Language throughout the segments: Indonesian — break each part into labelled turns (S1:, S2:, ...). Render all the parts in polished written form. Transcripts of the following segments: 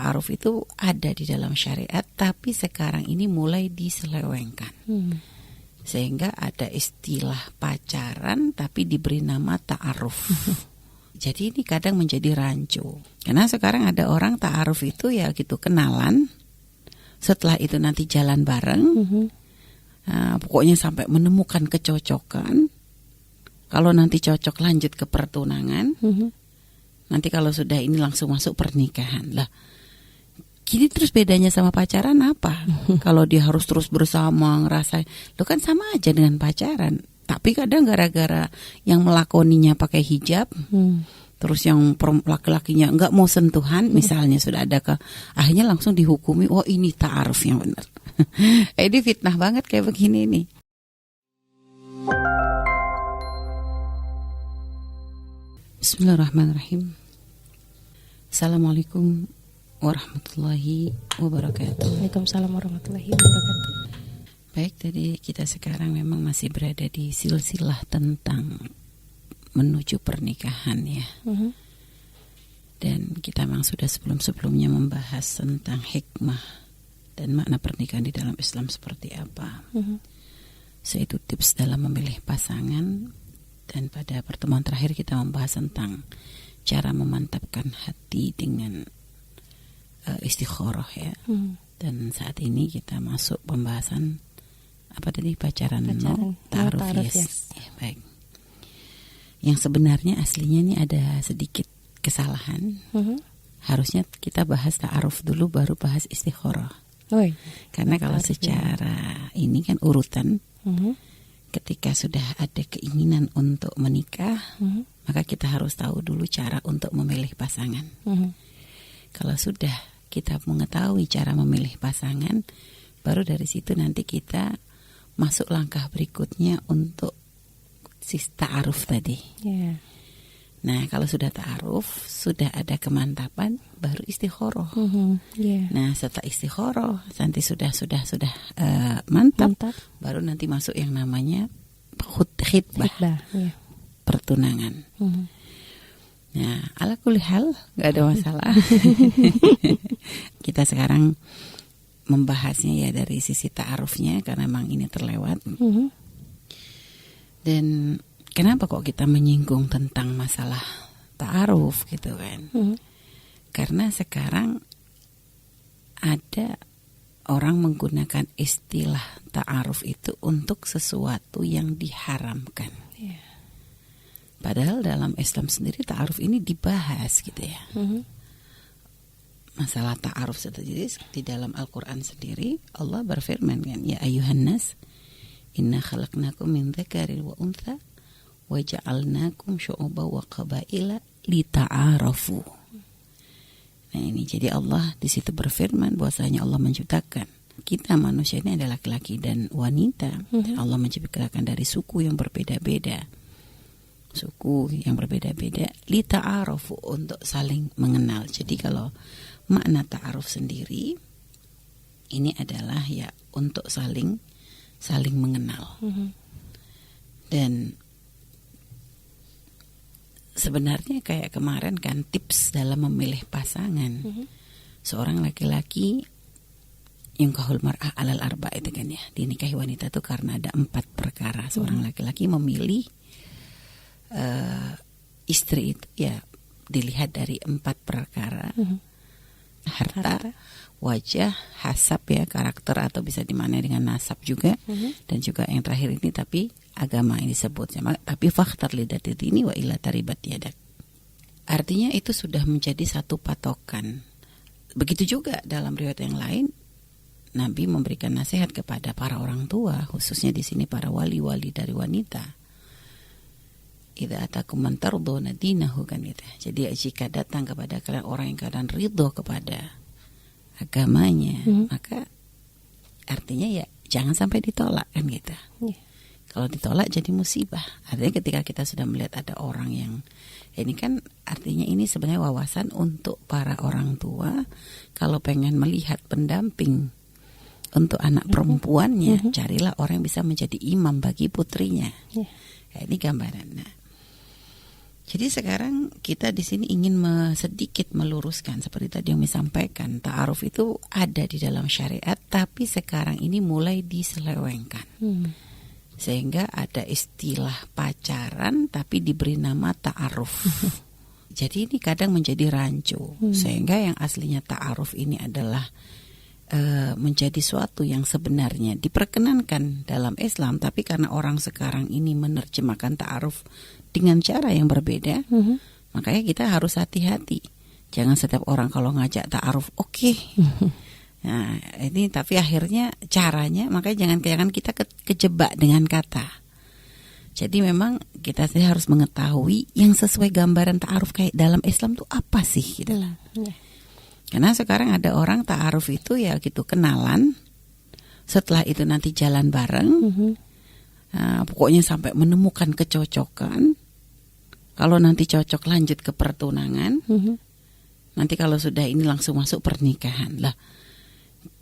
S1: ta'aruf itu ada di dalam syariat, tapi sekarang ini mulai diselewengkan. Sehingga ada istilah pacaran tapi diberi nama ta'aruf. Jadi ini kadang menjadi rancu. Karena sekarang ada orang ta'aruf itu ya gitu, kenalan. Setelah itu nanti jalan bareng. Pokoknya sampai menemukan kecocokan. Kalau nanti cocok lanjut ke pertunangan. Nanti kalau sudah ini langsung masuk pernikahan. Lah, gini terus bedanya sama pacaran apa? Kalau dia harus terus bersama, ngerasain. Lo kan sama aja dengan pacaran. Tapi kadang gara-gara yang melakoninya pakai hijab, terus yang laki-lakinya enggak mau sentuhan, misalnya sudah ada akhirnya langsung dihukumi, oh ini ta'aruf yang benar. Ini fitnah banget kayak begini nih. Bismillahirrahmanirrahim. Assalamualaikum warahmatullahi wabarakatuh.
S2: Waalaikumsalam warahmatullahi wabarakatuh.
S1: Baik, jadi kita sekarang memang masih berada di silsilah tentang menuju pernikahan ya. Dan kita memang sudah sebelum-sebelumnya membahas tentang hikmah dan makna pernikahan di dalam Islam seperti apa. Yaitu tips dalam memilih pasangan. Dan pada pertemuan terakhir kita membahas tentang cara memantapkan hati dengan istikharah ya. Dan saat ini kita masuk pembahasan apa tadi, pacaran ta'aruf, yes. Ya, baik. Yang sebenarnya aslinya ini ada sedikit kesalahan. Harusnya kita bahas ta'aruf dulu baru bahas istikharah. Karena kalau secara ini kan urutan. Ketika sudah ada keinginan untuk menikah, maka kita harus tahu dulu cara untuk memilih pasangan. Kalau sudah kita mengetahui cara memilih pasangan, baru dari situ nanti kita masuk langkah berikutnya untuk ta'aruf tadi. Nah, kalau sudah ta'aruf, sudah ada kemantapan, baru istikharah. Nah, setelah istikharah, nanti sudah mantap, baru nanti masuk yang namanya khitbah, pertunangan. Nah, ala kulli hal, nggak ada masalah. Kita sekarang membahasnya ya dari sisi ta'arufnya, karena memang ini terlewat. Dan kenapa kok kita menyinggung tentang masalah ta'aruf gitu kan? Karena sekarang ada orang menggunakan istilah ta'aruf itu untuk sesuatu yang diharamkan. Padahal dalam Islam sendiri ta'aruf ini dibahas gitu ya. Masalah ta'aruf sendiri di dalam Al-Quran sendiri Allah berfirman kan, ya ayuhan nas inna khalaqnakum min dzakarin wa untha waja'alnakum syu'uban wa qabaila lita'arafu. Nah ini jadi Allah di situ berfirman bahwasanya Allah menciptakan kita manusia ini adalah laki-laki dan wanita. Dan Allah menciptakan dari suku yang berbeda-beda. Suku yang berbeda-beda lita'arafu, untuk saling mengenal. Jadi kalau makna ta'aruf sendiri ini adalah ya untuk saling mengenal. Dan sebenarnya kayak kemarin kan tips dalam memilih pasangan. Seorang laki-laki yang kahul mar'ah alal arba itu kan ya, dinikahi wanita itu karena ada 4 perkara. Seorang laki-laki memilih istri itu ya dilihat dari 4 perkara. Harta, wajah, hasab ya, karakter atau bisa dimaknai dengan nasab juga. Dan juga yang terakhir ini tapi agama ini disebutnya. Tapi fakhtar lidati dini wa illa taribat yadak. Artinya itu sudah menjadi satu patokan. Begitu juga dalam riwayat yang lain, Nabi memberikan nasihat kepada para orang tua, khususnya di sini para wali-wali dari wanita. Idza atakum man tardawna dinahu kan gitu. Jadi jika datang kepada kalian orang yang kalian ridho kepada agamanya, maka artinya ya jangan sampai ditolak kan gitu. Kalau ditolak jadi musibah. Artinya ketika kita sudah melihat ada orang yang ini kan artinya ini sebenarnya wawasan untuk para orang tua kalau pengen melihat pendamping untuk anak perempuannya, carilah orang yang bisa menjadi imam bagi putrinya. Ya, ini gambaran. Nah, Jadi sekarang kita di sini ingin sedikit meluruskan seperti tadi yang disampaikan, ta'aruf itu ada di dalam syariat, tapi sekarang ini mulai diselewengkan. Sehingga ada istilah pacaran tapi diberi nama ta'aruf. Jadi ini kadang menjadi rancu, sehingga yang aslinya ta'aruf ini adalah menjadi suatu yang sebenarnya diperkenankan dalam Islam, tapi karena orang sekarang ini menerjemahkan ta'aruf dengan cara yang berbeda, makanya kita harus hati-hati. Jangan setiap orang kalau ngajak ta'aruf, oke. Nah, ini tapi akhirnya caranya, makanya jangan kita kejebak dengan kata. Jadi memang kita harus mengetahui yang sesuai gambaran ta'aruf kayak dalam Islam tuh apa sih gitu lah. Karena sekarang ada orang ta'aruf itu ya gitu, kenalan, setelah itu nanti jalan bareng, pokoknya sampai menemukan kecocokan. Kalau nanti cocok lanjut ke pertunangan, nanti kalau sudah ini langsung masuk pernikahan lah.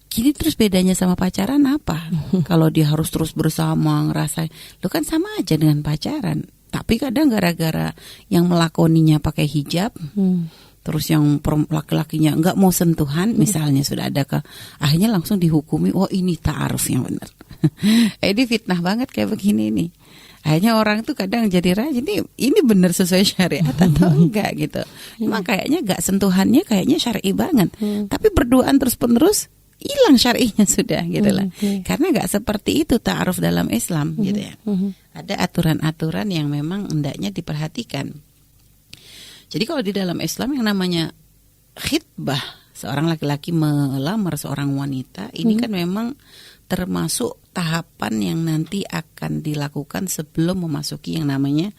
S1: Gini terus bedanya sama pacaran apa? Kalau dia harus terus bersama ngerasa, lu kan sama aja dengan pacaran. Tapi kadang gara-gara yang melakoninya pakai hijab, terus yang laki-lakinya nggak mau sentuhan, misalnya sudah ada akhirnya langsung dihukumi, oh ini ta'aruf yang benar. Ini fitnah banget kayak begini nih. Akhirnya orang tuh kadang jadi raja, ini benar sesuai syariat atau enggak gitu. Emang kayaknya nggak sentuhannya kayaknya syar'i banget, tapi berduaan terus-menerus hilang syar'inya sudah gitu lah. Karena nggak seperti itu ta'aruf dalam Islam gitu ya. Ada aturan-aturan yang memang hendaknya diperhatikan. Jadi kalau di dalam Islam yang namanya khitbah, seorang laki-laki melamar seorang wanita, ini kan memang termasuk tahapan yang nanti akan dilakukan sebelum memasuki yang namanya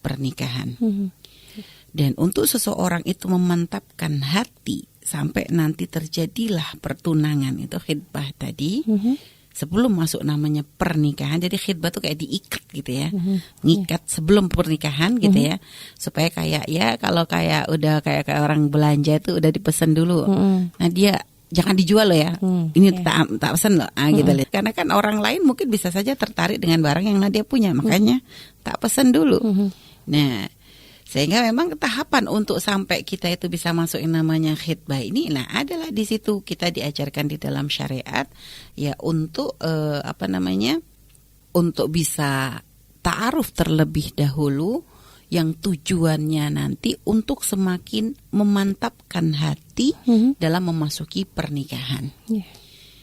S1: pernikahan. Dan untuk seseorang itu memantapkan hati sampai nanti terjadilah pertunangan, itu khitbah tadi, sebelum masuk namanya pernikahan. Jadi khitbah tuh kayak diikat gitu ya, ngikat sebelum pernikahan gitu ya, supaya kayak ya kalau kayak udah kayak orang belanja itu udah dipesan dulu. Nah dia jangan dijual loh ya, ini tak pesan loh, gitu lihat. Karena kan orang lain mungkin bisa saja tertarik dengan barang yang dia punya, makanya tak pesan dulu. Nah, sehingga memang tahapan untuk sampai kita itu bisa masuk yang namanya khitbah ini, nah adalah di situ kita diajarkan di dalam syariat ya untuk untuk bisa ta'aruf terlebih dahulu, yang tujuannya nanti untuk semakin memantapkan hati dalam memasuki pernikahan.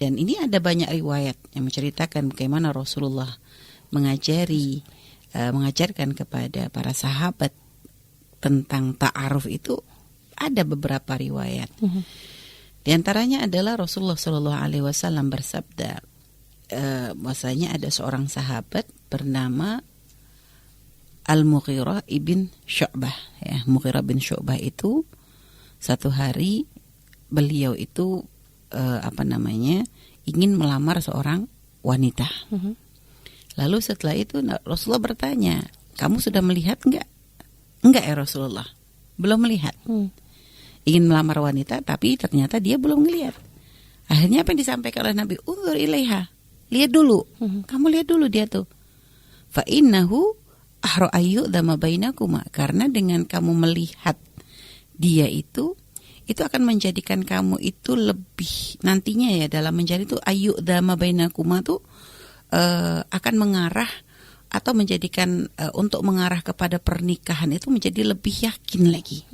S1: Dan ini ada banyak riwayat yang menceritakan bagaimana Rasulullah mengajarkan kepada para sahabat tentang ta'aruf itu. Ada beberapa riwayat. Di antaranya adalah Rasulullah SAW bersabda, bahwasanya ada seorang sahabat bernama Al-Mughirah ibn Syu'bah. Ya, Mughirah bin Syu'bah itu satu hari beliau itu ingin melamar seorang wanita. Lalu setelah itu Rasulullah bertanya, kamu sudah melihat enggak? Enggak ya Rasulullah, belum melihat. Ingin melamar wanita tapi ternyata dia belum melihat. Akhirnya apa yang disampaikan oleh Nabi? Unzur ilaiha, lihat dulu. Kamu lihat dulu dia tuh. Fa innahu ahra ayyudama bainakuma, karena dengan kamu melihat dia itu akan menjadikan kamu itu lebih nantinya ya dalam menjadi itu ayyudama bainakuma tuh akan mengarah atau menjadikan untuk mengarah kepada pernikahan itu menjadi lebih yakin lagi.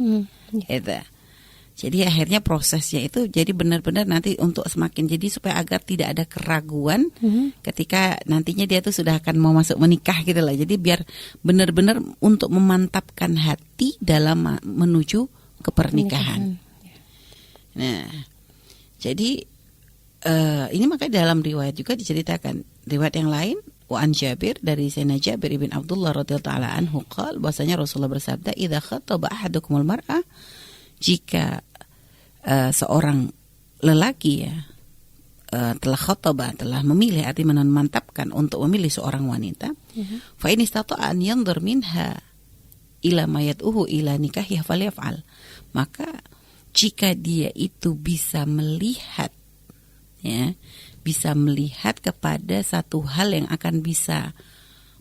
S1: Gitu. Jadi akhirnya prosesnya itu jadi benar-benar nanti untuk semakin jadi supaya agar tidak ada keraguan ketika nantinya dia tuh sudah akan mau masuk menikah gitu lah. Jadi biar benar-benar untuk memantapkan hati dalam menuju ke pernikahan. Nah, jadi ini makanya dalam riwayat juga diceritakan, riwayat yang lain wa an Jabir, dari Sayyidina Jabir ibn Abdullah radhiyallahu taala anhu qala, bahwasanya Rasulullah bersabda, idza khataba ahadukumul mar'ah, jika seorang lelaki ya telah khataba, telah memilih, artinya memantapkan untuk memilih seorang wanita, fa in istata'a an yanzur minha ila ma yad'uhu ila nikahih falyaf'al, maka jika dia itu bisa melihat ya, bisa melihat kepada satu hal yang akan bisa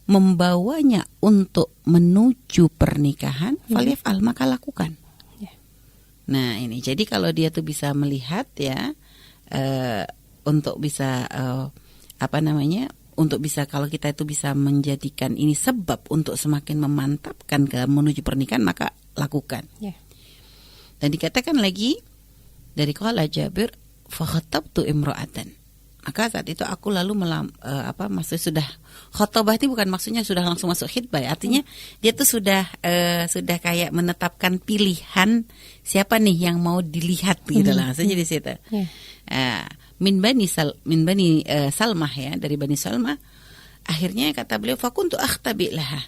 S1: membawanya untuk menuju pernikahan, falyaf'al, maka lakukan. Nah ini, jadi kalau dia tuh bisa melihat ya, untuk bisa untuk bisa, kalau kita itu bisa menjadikan ini sebab untuk semakin memantapkan ke menuju pernikahan, maka lakukan. Dan dikatakan lagi dari qala Jabir, fa khatabtu imra'atan. Maka saat itu aku lalu maksudnya sudah khotbah itu bukan maksudnya sudah langsung masuk khitbah, artinya dia tuh sudah kayak menetapkan pilihan siapa nih yang mau dilihat gitu lah, maksudnya di situ. Min bani Salmah ya, dari Bani Salmah. Akhirnya kata beliau, fakuntu akhtabi laha.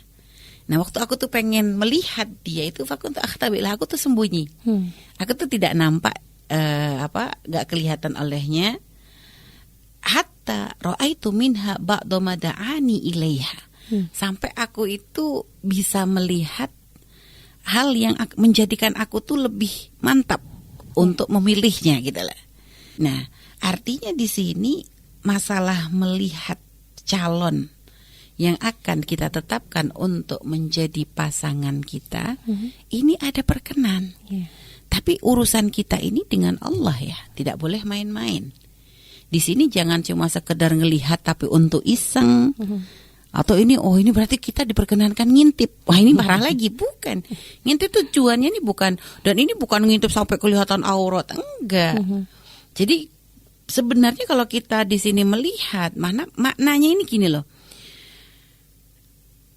S1: Nah waktu aku tuh pengen melihat dia itu, fakuntu akhtabi laha, aku tuh sembunyi. Aku tuh tidak nampak gak kelihatan olehnya. Hatta ra'aitu minha ba'da ma da'ani ilaiha. Sampai aku itu bisa melihat hal yang menjadikan aku tuh lebih mantap untuk memilihnya gitu lah. Nah, artinya di sini masalah melihat calon yang akan kita tetapkan untuk menjadi pasangan kita, ini ada perkenan. Tapi urusan kita ini dengan Allah ya, tidak boleh main-main. Di sini jangan cuma sekedar ngelihat tapi untuk iseng. Atau ini berarti kita diperkenankan ngintip. Wah ini parah lagi, bukan. Ngintip tujuannya ini bukan, dan ini bukan ngintip sampai kelihatan aurat, enggak. Jadi sebenarnya kalau kita di sini melihat maknanya ini gini loh.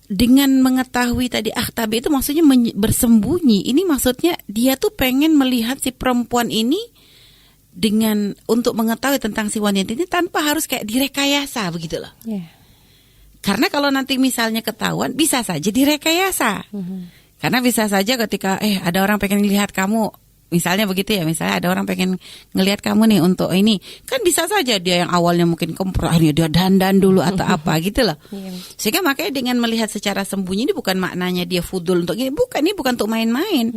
S1: Dengan mengetahui tadi akhtabi itu maksudnya bersembunyi. Ini maksudnya dia tuh pengen melihat si perempuan ini dengan untuk mengetahui tentang si wanita ini tanpa harus kayak direkayasa begitu loh. Karena kalau nanti misalnya ketahuan bisa saja direkayasa. Karena bisa saja ketika ada orang pengen lihat kamu, misalnya begitu ya, misalnya ada orang pengen ngelihat kamu nih untuk ini, kan bisa saja dia yang awalnya mungkin kemprah, dia dandan dulu atau apa gitu loh. Sehingga makanya dengan melihat secara sembunyi ini bukan maknanya dia fudul untuk ini, bukan, ini bukan untuk main-main.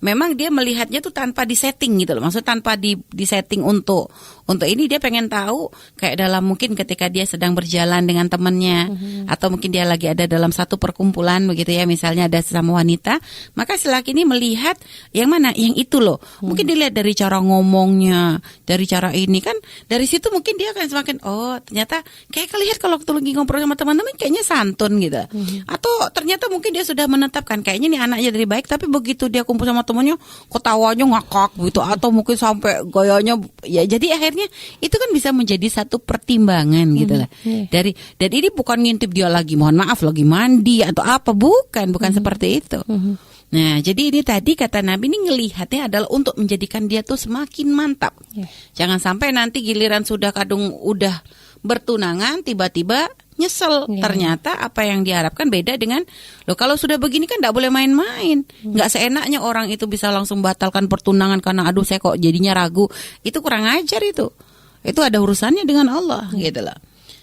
S1: Memang dia melihatnya tuh tanpa disetting gitu loh, maksudnya tanpa disetting untuk ini, dia pengen tahu kayak dalam mungkin ketika dia sedang berjalan dengan temannya, atau mungkin dia lagi ada dalam satu perkumpulan begitu ya, misalnya ada sesama wanita, maka si laki ini melihat yang mana, yang itu loh. Mungkin dilihat dari cara ngomongnya, dari cara ini kan, dari situ mungkin dia akan semakin ternyata kayak kelihat kalau waktu lagi ngobrol sama teman-teman kayaknya santun gitu. Atau ternyata mungkin dia sudah menetapkan kayaknya nih anaknya dari baik, tapi begitu dia kumpul sama temannya ketawanya ngakak gitu, atau mungkin sampai gayanya ya, jadi akhirnya itu kan bisa menjadi satu pertimbangan gitu lah. Dan ini bukan ngintip dia lagi mohon maaf lagi mandi atau apa, bukan seperti itu. Nah, jadi ini tadi kata Nabi ini ngelihatnya adalah untuk menjadikan dia tuh semakin mantap. Jangan sampai nanti giliran sudah udah bertunangan tiba-tiba nyesel. Ternyata apa yang diharapkan beda dengan kalau sudah begini kan enggak boleh main-main. Enggak seenaknya orang itu bisa langsung batalkan pertunangan karena aduh saya kok jadinya ragu. Itu kurang ajar itu. Itu ada urusannya dengan Allah gitu loh.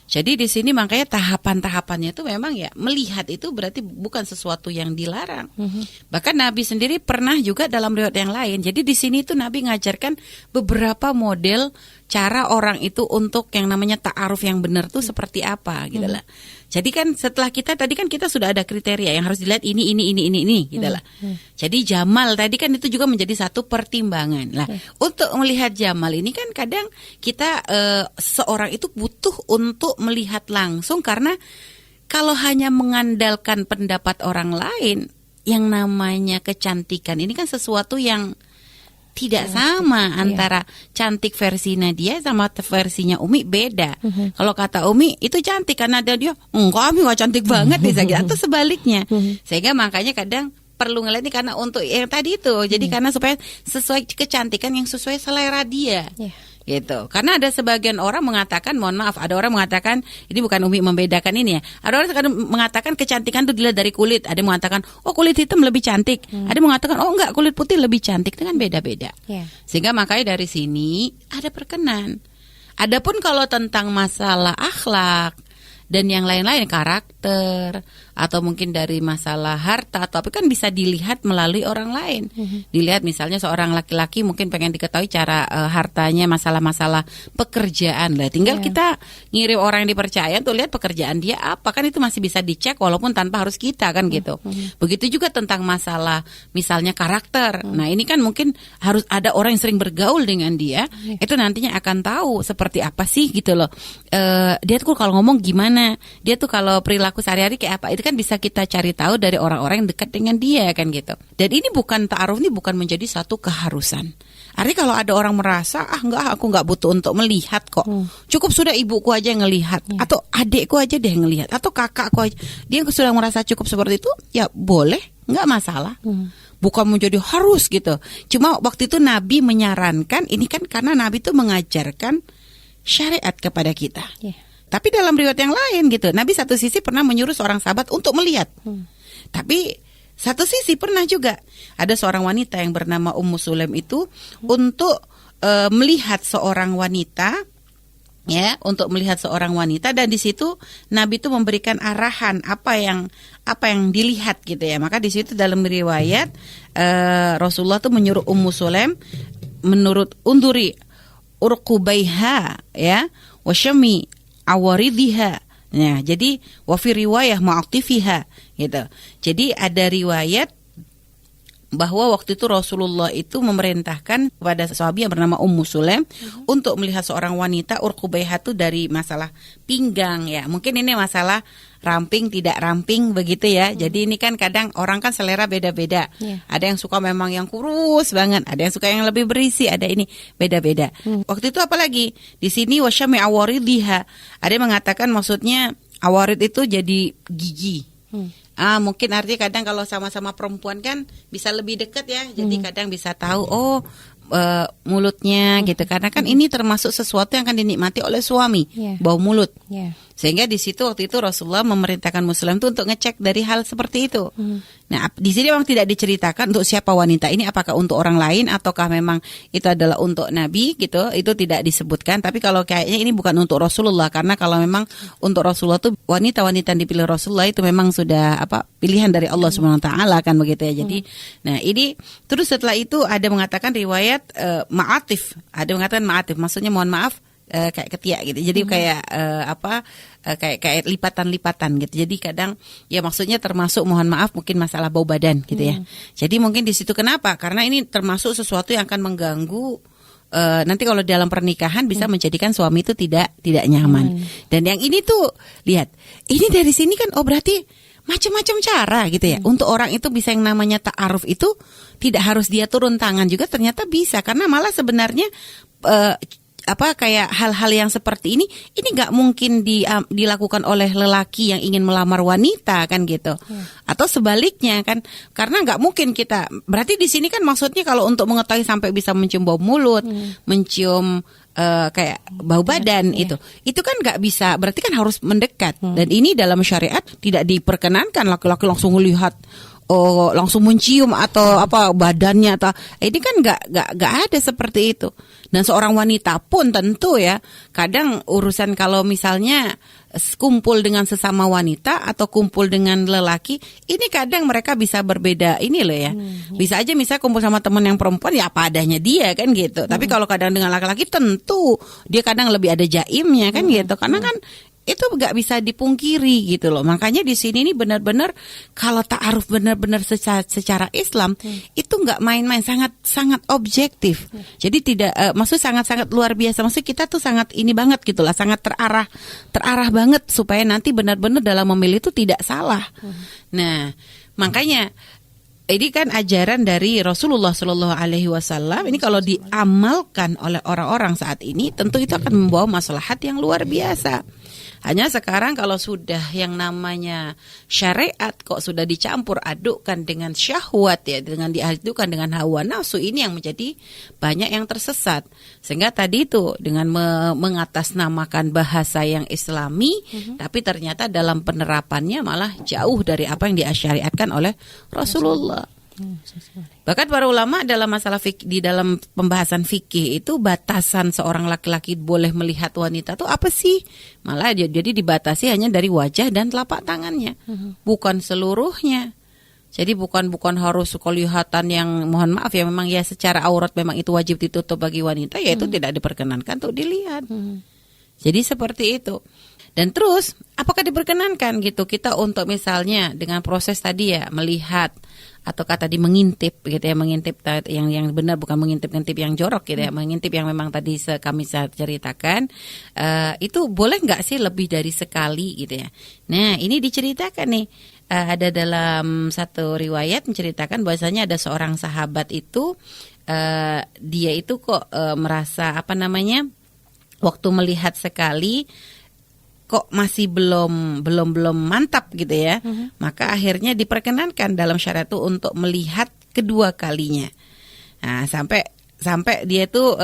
S1: Jadi di sini makanya tahapan-tahapannya itu memang ya, melihat itu berarti bukan sesuatu yang dilarang. Bahkan Nabi sendiri pernah juga dalam riwayat yang lain. Jadi di sini itu Nabi ngajarkan beberapa model cara orang itu untuk yang namanya ta'aruf yang benar tuh seperti apa gitu lah. Jadi kan setelah tadi kan kita sudah ada kriteria yang harus dilihat ini gitu lah. Jadi jamal tadi kan itu juga menjadi satu pertimbangan. Lah, untuk melihat jamal ini kan kadang kita seorang itu butuh untuk melihat langsung, karena kalau hanya mengandalkan pendapat orang lain, yang namanya kecantikan ini kan sesuatu yang tidak sama antara cantik versi Nadia sama versinya Umi, beda. Kalau kata Umi itu cantik karena dia enggak, Umi enggak cantik banget atau sebaliknya. Sehingga makanya kadang perlu ngeliat ini karena untuk yang tadi itu. Jadi karena supaya sesuai kecantikan yang sesuai selera dia. Gitu. Karena ada sebagian orang mengatakan, mohon maaf, ada orang mengatakan, ini bukan Umi membedakan ini ya. Ada orang mengatakan kecantikan itu dilihat dari kulit. Ada yang mengatakan, kulit hitam lebih cantik. Ada yang mengatakan, enggak, kulit putih lebih cantik. Itu kan beda-beda. Sehingga makanya dari sini ada perkenan. Adapun kalau tentang masalah akhlak dan yang lain-lain, karakter atau mungkin dari masalah harta, tapi kan bisa dilihat melalui orang lain. Dilihat misalnya seorang laki-laki mungkin pengen diketahui cara hartanya, masalah-masalah pekerjaan lah. Tinggal kita ngirim orang yang dipercaya untuk lihat pekerjaan dia apa, kan itu masih bisa dicek walaupun tanpa harus kita kan gitu. Begitu juga tentang masalah misalnya karakter. Nah ini kan mungkin harus ada orang yang sering bergaul dengan dia, itu nantinya akan tahu seperti apa sih gitu loh. Dia tuh kalau ngomong gimana, dia tuh kalau perilaku sehari-hari kayak apa, itu kan bisa kita cari tahu dari orang-orang yang dekat dengan dia kan gitu. Dan ini bukan ta'aruf, ini bukan menjadi satu keharusan. Artinya kalau ada orang merasa aku nggak butuh untuk melihat kok, cukup sudah ibuku aja yang ngelihat, atau adikku aja deh yang ngelihat, atau kakakku aja, dia sudah merasa cukup seperti itu, ya boleh, nggak masalah. Bukan menjadi harus gitu. Cuma waktu itu Nabi menyarankan, ini kan karena Nabi itu mengajarkan syariat kepada kita. Tapi dalam riwayat yang lain gitu, Nabi satu sisi pernah menyuruh seorang sahabat untuk melihat. Tapi satu sisi pernah juga ada seorang wanita yang bernama Ummu Sulaim itu untuk melihat seorang wanita, ya, untuk melihat seorang wanita, dan di situ Nabi itu memberikan arahan apa yang dilihat gitu ya. Maka di situ dalam riwayat Rasulullah tuh menyuruh Ummu Sulaim menurut unduri urqubaiha, ya, wasyami awaridhiha. Nah, jadi wa fi riwayah ma'aktifiha gitu. Jadi ada riwayat bahwa waktu itu Rasulullah itu memerintahkan kepada sahabat yang bernama Ummu Sulaim untuk melihat seorang wanita urqubaiha itu dari masalah pinggang, ya. Mungkin ini masalah ramping tidak ramping begitu ya. Jadi ini kan kadang orang kan selera beda-beda. Ada yang suka memang yang kurus banget, ada yang suka yang lebih berisi, ada ini beda-beda. Waktu itu apalagi di sini wasyami awaridhiha. Ada yang mengatakan maksudnya awarid itu jadi gigi. Mungkin artinya kadang kalau sama-sama perempuan kan bisa lebih dekat ya. Jadi kadang bisa tahu mulutnya gitu. Karena kan ini termasuk sesuatu yang akan dinikmati oleh suami, bau mulut. Sehingga di situ waktu itu Rasulullah memerintahkan Muslim itu untuk ngecek dari hal seperti itu. Nah, di sini memang tidak diceritakan untuk siapa wanita ini, apakah untuk orang lain ataukah memang itu adalah untuk Nabi gitu. Itu tidak disebutkan. Tapi kalau kayaknya ini bukan untuk Rasulullah, karena kalau memang untuk Rasulullah itu wanita-wanita yang dipilih Rasulullah itu memang sudah pilihan dari Allah Subhanahu wa taala kan begitu ya. Jadi nah ini terus setelah itu ada mengatakan riwayat ma'atif. Ada mengatakan ma'atif, maksudnya mohon maaf, kayak ketiak gitu. Jadi kayak kayak lipatan-lipatan gitu. Jadi kadang ya maksudnya termasuk mohon maaf mungkin masalah bau badan gitu ya. Jadi mungkin di situ kenapa? Karena ini termasuk sesuatu yang akan mengganggu nanti kalau dalam pernikahan bisa menjadikan suami itu tidak nyaman. Dan yang ini tuh lihat, ini dari sini kan berarti macam-macam cara gitu ya. Untuk orang itu bisa yang namanya ta'aruf itu tidak harus dia turun tangan juga, ternyata bisa, karena malah sebenarnya kayak hal-hal yang seperti ini nggak mungkin dilakukan oleh lelaki yang ingin melamar wanita kan gitu, atau sebaliknya kan, karena nggak mungkin kita, berarti di sini kan maksudnya kalau untuk mengetahui sampai bisa mencium bau mulut, mencium kayak bau badan itu kan nggak bisa, berarti kan harus mendekat, dan ini dalam syariat tidak diperkenankan laki-laki langsung melihat langsung mencium atau badannya, atau ini kan nggak ada seperti itu. Dan seorang wanita pun tentu ya, kadang urusan kalau misalnya kumpul dengan sesama wanita atau kumpul dengan lelaki, ini kadang mereka bisa berbeda ini loh ya. Bisa aja misalnya kumpul sama teman yang perempuan ya apa adanya dia kan gitu. Tapi kalau kadang dengan laki-laki tentu dia kadang lebih ada jaimnya kan gitu. Karena kan itu nggak bisa dipungkiri gitu loh. Makanya di sini ini benar-benar kalau ta'aruf benar-benar secara Islam itu nggak main-main, sangat objektif. Jadi tidak maksud sangat luar biasa. Maksud kita tuh sangat ini banget gitulah, sangat terarah banget supaya nanti benar-benar dalam memilih itu tidak salah. Nah, makanya ini kan ajaran dari Rasulullah Shallallahu Alaihi Wasallam. Ini kalau diamalkan oleh orang-orang saat ini, tentu itu akan membawa maslahat yang luar biasa. Hanya sekarang kalau sudah yang namanya syariat kok sudah dicampur adukkan dengan syahwat ya, dengan diadukan dengan hawa nafsu, ini yang menjadi banyak yang tersesat. Sehingga tadi itu dengan mengatasnamakan bahasa yang Islami, tapi ternyata dalam penerapannya malah jauh dari apa yang disyariatkan oleh Rasulullah. Bahkan para ulama dalam masalah di dalam pembahasan fikih itu batasan seorang laki-laki boleh melihat wanita itu apa sih? Malah jadi dibatasi hanya dari wajah dan telapak tangannya, bukan seluruhnya. Jadi bukan harus kelihatan yang mohon maaf ya memang ya secara aurat memang itu wajib ditutup bagi wanita, ya itu tidak diperkenankan untuk dilihat. Jadi seperti itu. Dan terus apakah diperkenankan gitu kita untuk misalnya dengan proses tadi ya melihat atau kata di mengintip gitu ya, mengintip yang benar, bukan mengintip-ngintip yang jorok gitu ya, mengintip yang memang tadi kami ceritakan, itu boleh nggak sih lebih dari sekali gitu ya. Nah ini diceritakan nih, ada dalam satu riwayat menceritakan bahwasanya ada seorang sahabat itu, dia itu kok merasa waktu melihat sekali kok masih belum mantap gitu ya. Maka akhirnya diperkenankan dalam syariat itu untuk melihat kedua kalinya. Nah, sampai dia tuh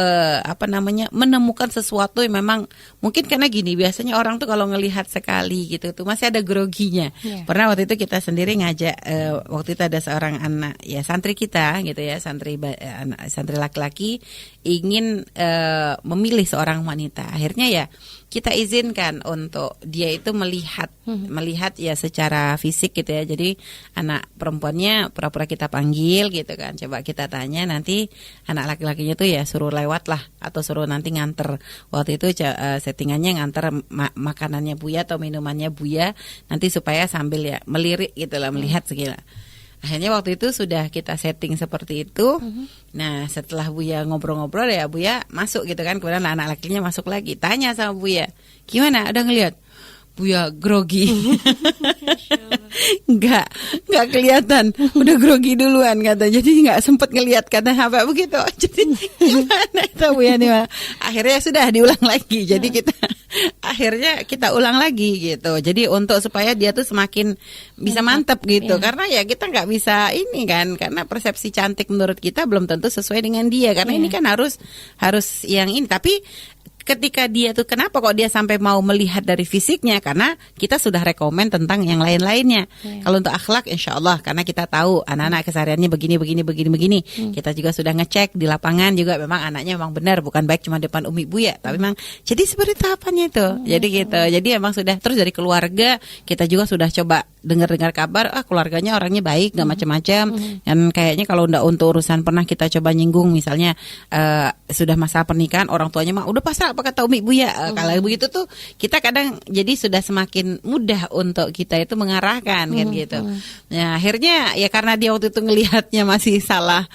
S1: menemukan sesuatu yang memang mungkin karena gini, biasanya orang tuh kalau ngelihat sekali gitu tuh masih ada groginya. Pernah waktu itu kita sendiri ngajak, waktu itu ada seorang anak ya santri kita gitu ya, santri laki-laki ingin memilih seorang wanita. Akhirnya ya kita izinkan untuk dia itu melihat ya secara fisik gitu ya. Jadi anak perempuannya pura-pura kita panggil gitu kan. Coba kita tanya, nanti anak laki-lakinya tuh ya suruh lewat lah atau suruh nanti nganter. Waktu itu settingannya nganter makanannya Buya atau minumannya Buya, nanti supaya sambil ya melirik gitu lah, melihat segala. Akhirnya waktu itu sudah kita setting seperti itu. Nah setelah Buya ngobrol-ngobrol ya Buya masuk gitu kan. Kemudian anak lakinya masuk lagi. Tanya sama Buya, gimana udah ngelihat? Buya grogi. Enggak kelihatan. Udah grogi duluan kata. Jadi enggak sempat ngelihat kata apa begitu. Jadi gimana itu Buya nih? Akhirnya sudah diulang lagi. Jadi kita ulang lagi gitu. Jadi untuk supaya dia tuh semakin bisa mantap gitu. Karena ya kita nggak bisa ini kan, karena persepsi cantik menurut kita belum tentu sesuai dengan dia. Karena ini kan harus yang ini. Tapi ketika dia tuh kenapa kok dia sampai mau melihat dari fisiknya, karena kita sudah rekomen tentang yang lain-lainnya. Kalau untuk akhlak insya Allah, karena kita tahu anak-anak kesehariannya begini. Kita juga sudah ngecek di lapangan juga memang anaknya memang benar, bukan baik cuma depan Umi Buya, tapi memang jadi seperti tahapannya itu. Jadi gitu. Jadi emang sudah terus dari keluarga kita juga sudah coba dengar kabar, keluarganya orangnya baik, gak macam-macam. Dan kayaknya kalau untuk urusan pernah kita coba nyinggung misalnya sudah masa pernikahan, orang tuanya mah udah pasrah apa kata Umi Buya. Kalau begitu tuh kita kadang jadi sudah semakin mudah untuk kita itu mengarahkan kan gitu. Nah akhirnya ya karena dia waktu itu ngelihatnya masih salah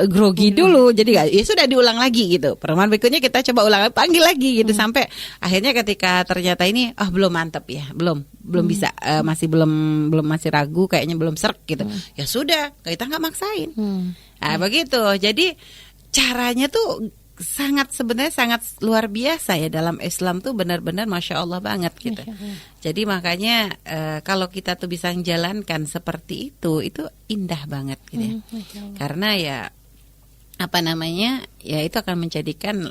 S1: grogi dulu, jadi ya sudah diulang lagi gitu. Pertemuan berikutnya kita coba ulang, panggil lagi gitu sampai akhirnya ketika ternyata ini belum mantap ya, belum bisa, masih masih ragu, kayaknya belum serk gitu. Ya sudah, kita nggak maksain. Nah begitu. Jadi caranya tuh sebenarnya sangat luar biasa ya dalam Islam tuh, benar-benar Masya Allah banget gitu. Jadi makanya kalau kita tuh bisa menjalankan seperti itu indah banget gitu ya. Karena ya ya itu akan menjadikan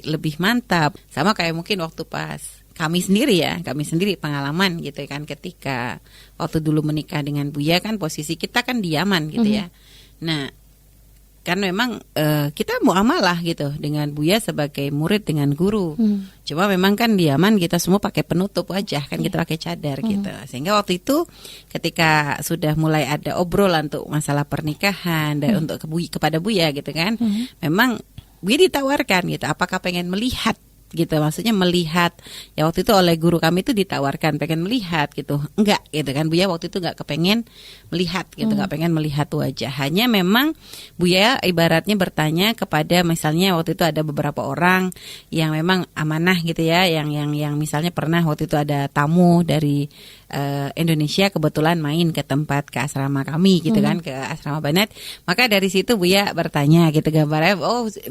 S1: lebih mantap. Sama kayak mungkin waktu pas kami sendiri pengalaman gitu kan, ketika waktu dulu menikah dengan Buya kan posisi kita kan di Yaman gitu ya. Nah kan memang kita muamalah gitu dengan Buya sebagai murid dengan guru. Cuma memang kan di Yaman kita semua pakai penutup wajah kan, kita pakai cadar gitu. Sehingga waktu itu ketika sudah mulai ada obrolan untuk masalah pernikahan dan untuk kepada Buya gitu kan, memang Buya ditawarkan gitu, apakah pengen melihat gitu, maksudnya melihat ya waktu itu oleh guru kami itu ditawarkan pengen melihat gitu, enggak gitu kan. Buya waktu itu enggak kepengen melihat gitu, enggak pengen melihat wajah, hanya memang Buya ibaratnya bertanya kepada misalnya waktu itu ada beberapa orang yang memang amanah gitu ya, yang misalnya pernah waktu itu ada tamu dari Indonesia kebetulan main ke asrama kami gitu kan, ke asrama Banat. Maka dari situ Buya bertanya gitu gambarnya,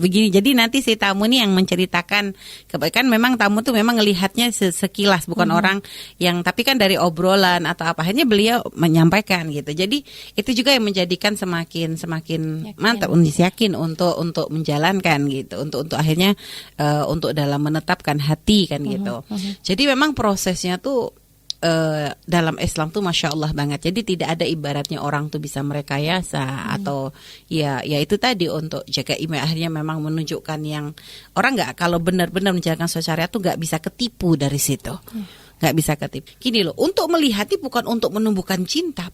S1: begini, jadi nanti si tamu nih yang menceritakan, kan memang tamu tuh memang ngelihatnya sekilas, bukan orang yang, tapi kan dari obrolan atau apa, akhirnya beliau menyampaikan gitu. Jadi itu juga yang menjadikan semakin mantap, yakin untuk menjalankan gitu, untuk akhirnya untuk dalam menetapkan hati kan gitu. Jadi memang prosesnya tuh dalam Islam tuh Masya Allah banget. Jadi tidak ada ibaratnya orang tuh bisa merekayasa atau ya itu tadi untuk jaga iman. Akhirnya memang menunjukkan yang orang nggak, kalau benar-benar menjalankan syariat tuh nggak bisa ketipu dari situ. Nggak bisa ketipu. Gini loh, untuk melihat itu bukan untuk menumbuhkan cinta.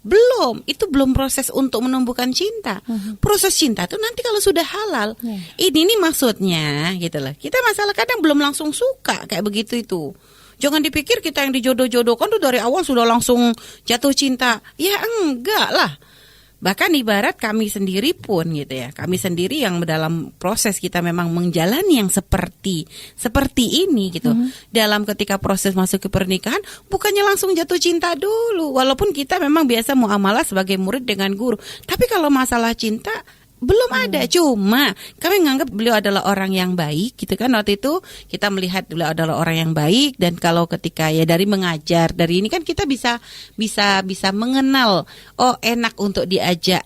S1: Itu belum proses untuk menumbuhkan cinta. Proses cinta itu nanti kalau sudah halal. Ini nih maksudnya gitu loh. Kita masalah kadang belum langsung suka kayak begitu itu. Jangan dipikir kita yang dijodoh-jodohkan tuh dari awal sudah langsung jatuh cinta. Ya enggak lah. Bahkan ibarat kami sendiri pun gitu ya. Kami sendiri yang dalam proses kita memang menjalani yang seperti ini gitu. Dalam ketika proses masuk ke pernikahan bukannya langsung jatuh cinta dulu. Walaupun kita memang biasa muamalah sebagai murid dengan guru. Tapi kalau masalah cinta belum ada, cuma kami menganggap beliau adalah orang yang baik gitu kan. Waktu itu kita melihat beliau adalah orang yang baik, dan kalau ketika ya dari mengajar, dari ini kan kita bisa mengenal, oh enak untuk diajak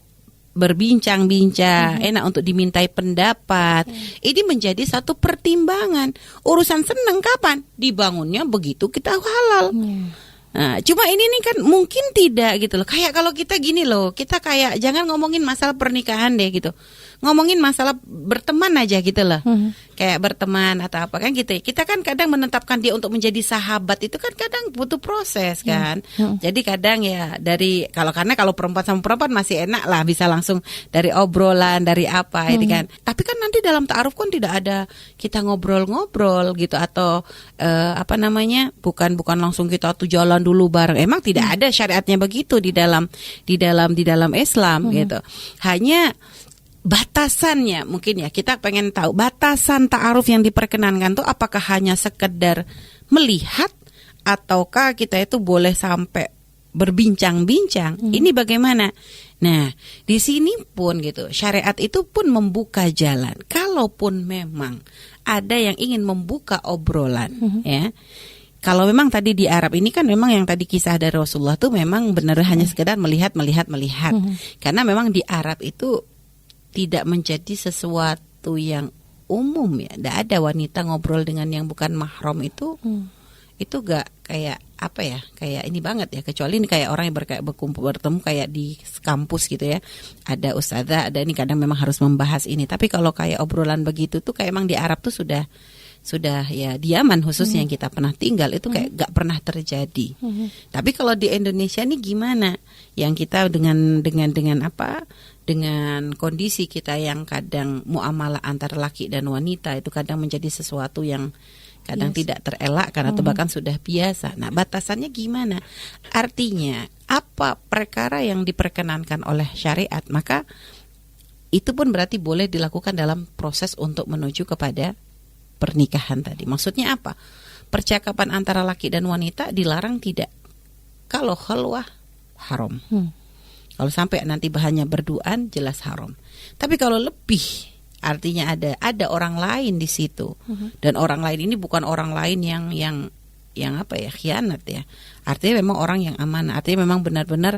S1: berbincang-bincang, enak untuk dimintai pendapat. Ini menjadi satu pertimbangan. Urusan seneng kapan? Dibangunnya begitu kita halal. Nah, cuma ini nih kan mungkin tidak gitu loh. Kayak kalau kita gini loh, kita kayak jangan ngomongin masalah pernikahan deh gitu. Ngomongin masalah berteman aja gitu loh. Kayak berteman atau apa kan gitu. Kita kan kadang menetapkan dia untuk menjadi sahabat itu kan kadang butuh proses kan. Jadi kadang ya karena kalau perempuan sama perempuan masih enak lah, bisa langsung dari obrolan, dari apa itu kan. Tapi kan nanti dalam ta'aruf kan tidak ada kita ngobrol-ngobrol gitu atau bukan langsung kita tuh jalan dulu bareng. Emang tidak ada syariatnya begitu di dalam Islam gitu. Hanya batasannya mungkin ya, kita pengen tahu batasan ta'aruf yang diperkenankan tuh apakah hanya sekedar melihat ataukah kita itu boleh sampai berbincang-bincang. Ini bagaimana? Nah, di sini pun gitu, syariat itu pun membuka jalan. Kalaupun memang ada yang ingin membuka obrolan, ya. Kalau memang tadi di Arab ini kan memang yang tadi kisah dari Rasulullah tuh memang benar hanya sekedar melihat. Karena memang di Arab itu tidak menjadi sesuatu yang umum ya. Tidak ada wanita ngobrol dengan yang bukan mahram itu gak kayak apa ya, kayak ini banget ya, kecuali ini kayak orang yang bertemu kayak di kampus gitu ya, ada ustazah, ada ini kadang memang harus membahas ini. Tapi kalau kayak obrolan begitu tuh kayak emang di Arab tuh sudah ya diaman, khususnya yang kita pernah tinggal itu kayak gak pernah terjadi. Tapi kalau di Indonesia nih gimana? Yang kita dengan apa? Dengan kondisi kita yang kadang muamalah antara laki dan wanita itu kadang menjadi sesuatu yang kadang tidak terelakkan atau bahkan sudah biasa. Nah, batasannya gimana? Artinya apa perkara yang diperkenankan oleh syariat, maka itu pun berarti boleh dilakukan dalam proses untuk menuju kepada pernikahan tadi. Maksudnya apa? Percakapan antara laki dan wanita dilarang tidak. Kalau khalwah haram. Kalau sampai nanti bahannya berduaan jelas haram. Tapi kalau lebih, artinya ada orang lain di situ. Dan orang lain ini bukan orang lain yang apa ya, khianat ya. Artinya memang orang yang amanah. Artinya memang benar-benar